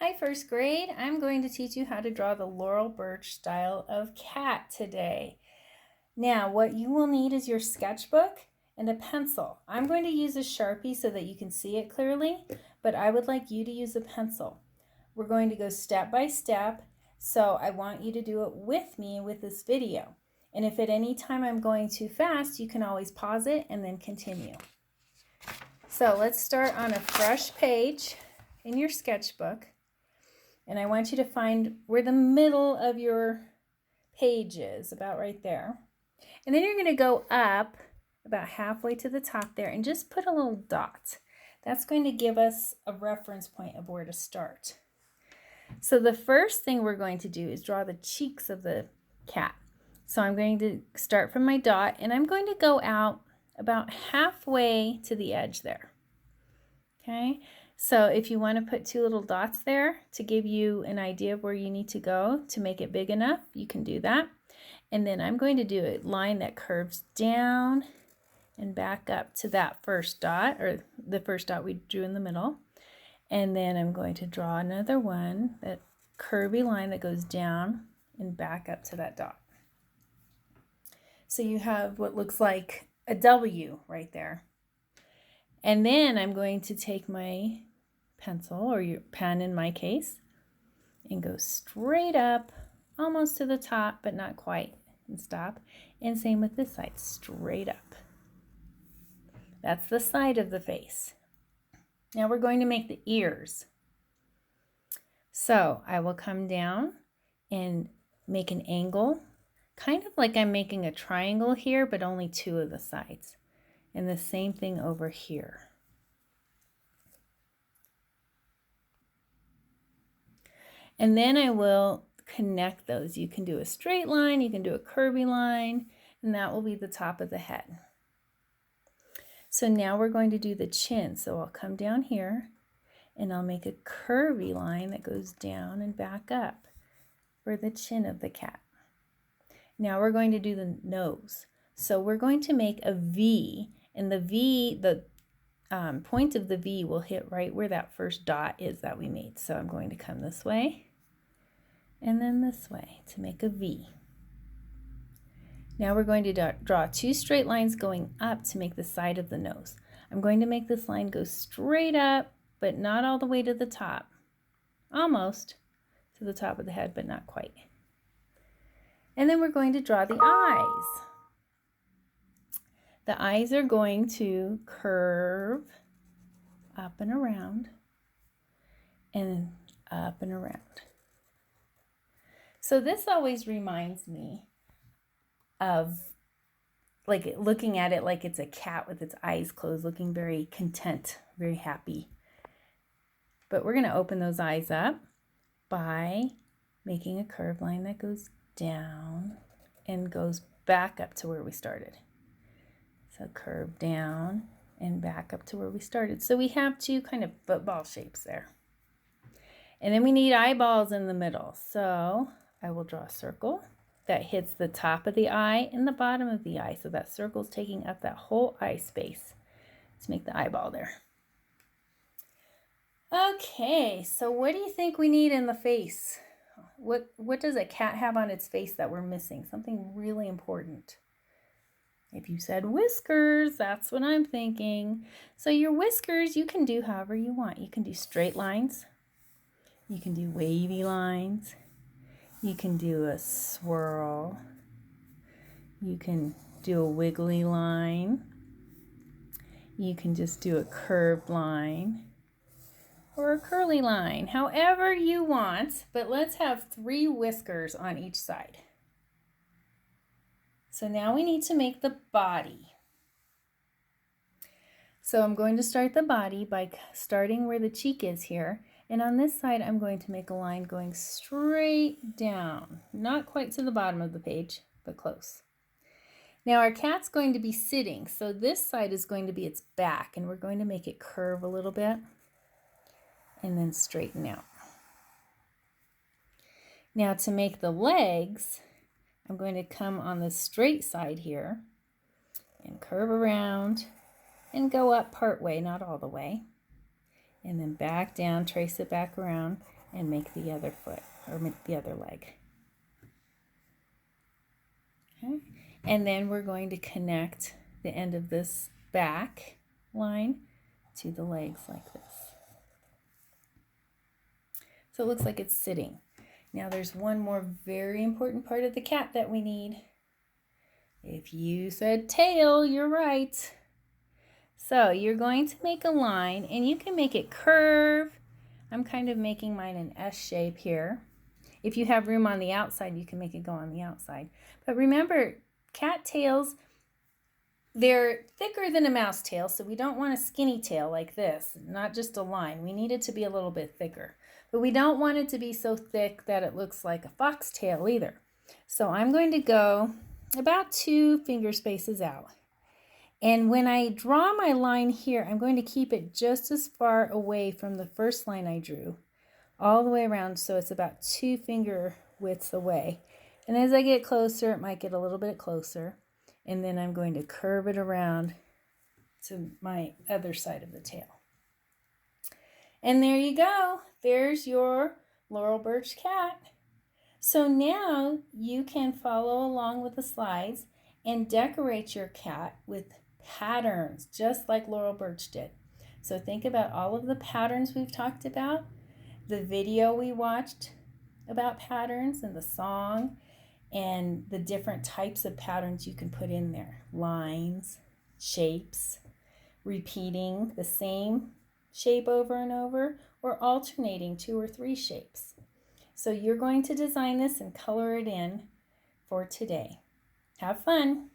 Hi, first grade. I'm going to teach you how to draw the Laurel Burch style of cat today. Now, what you will need is your sketchbook and a pencil. I'm going to use a Sharpie so that you can see it clearly, but I would like you to use a pencil. We're going to go step by step, so I want you to do it with me with this video. And if at any time I'm going too fast, you can always pause it and then continue. So let's start on a fresh page in your sketchbook. And I want you to find where the middle of your page is, about right there. And then you're going to go up about halfway to the top there and just put a little dot. That's going to give us a reference point of where to start. So the first thing we're going to do is draw the cheeks of the cat. So I'm going to start from my dot and I'm going to go out about halfway to the edge there. Okay. So if you want to put two little dots there to give you an idea of where you need to go to make it big enough, you can do that. And then I'm going to do a line that curves down and back up to that first dot, or the first dot we drew in the middle. And then I'm going to draw another one, that curvy line that goes down and back up to that dot. So you have what looks like a W right there. And then I'm going to take my pencil, or your pen in my case, and go straight up, almost to the top, but not quite, and stop. And same with this side, straight up. That's the side of the face. Now we're going to make the ears. So I will come down and make an angle, kind of like I'm making a triangle here, but only two of the sides. And the same thing over here. And then I will connect those. You can do a straight line, you can do a curvy line, and that will be the top of the head. So now we're going to do the chin. So I'll come down here and I'll make a curvy line that goes down and back up for the chin of the cat. Now we're going to do the nose. So we're going to make a V, and the V, the point of the V will hit right where that first dot is that we made. So I'm going to come this way and then this way to make a V. Now we're going to draw two straight lines going up to make the side of the nose. I'm going to make this line go straight up, but not all the way to the top. Almost to the top of the head, but not quite. And then we're going to draw the eyes. The eyes are going to curve up and around and up and around. So this always reminds me of like looking at it like it's a cat with its eyes closed, looking very content, very happy. But we're going to open those eyes up by making a curved line that goes down and goes back up to where we started. So curve down and back up to where we started. So we have two kind of football shapes there. And then we need eyeballs in the middle. So I will draw a circle that hits the top of the eye and the bottom of the eye. So that circle is taking up that whole eye space to make the eyeball there. Okay, so what do you think we need in the face? What does a cat have on its face that we're missing? Something really important. If you said whiskers, that's what I'm thinking. So your whiskers, you can do however you want. You can do straight lines. You can do wavy lines. You can do a swirl. You can do a wiggly line. You can just do a curved line or a curly line, however you want. But let's have 3 whiskers on each side. So now we need to make the body. So I'm going to start the body by starting where the cheek is here. And on this side, I'm going to make a line going straight down. Not quite to the bottom of the page, but close. Now our cat's going to be sitting. So this side is going to be its back. And we're going to make it curve a little bit and then straighten out. Now to make the legs, I'm going to come on the straight side here and curve around and go up part way, not all the way. And then back down, trace it back around and make the other foot, or make the other leg. Okay. And then we're going to connect the end of this back line to the legs like this. So it looks like it's sitting. Now there's one more very important part of the cat that we need. If you said tail, you're right. So you're going to make a line, and you can make it curve. I'm kind of making mine an S shape here. If you have room on the outside, you can make it go on the outside. But remember, cat tails, they're thicker than a mouse tail, so we don't want a skinny tail like this, not just a line. We need it to be a little bit thicker. But we don't want it to be so thick that it looks like a fox tail either. So I'm going to go about 2 finger spaces out. And when I draw my line here, I'm going to keep it just as far away from the first line I drew, all the way around, so it's about 2 finger widths away. And as I get closer, it might get a little bit closer. And then I'm going to curve it around to my other side of the tail. And there you go. There's your Laurel Burch Cat. So now you can follow along with the slides and decorate your cat with patterns, just like Laurel Burch did. So think about all of the patterns we've talked about, the video we watched about patterns, and the song, and the different types of patterns you can put in there. Lines, shapes, repeating the same shape over and over, or alternating 2 or 3 shapes. So you're going to design this and color it in for today. Have fun!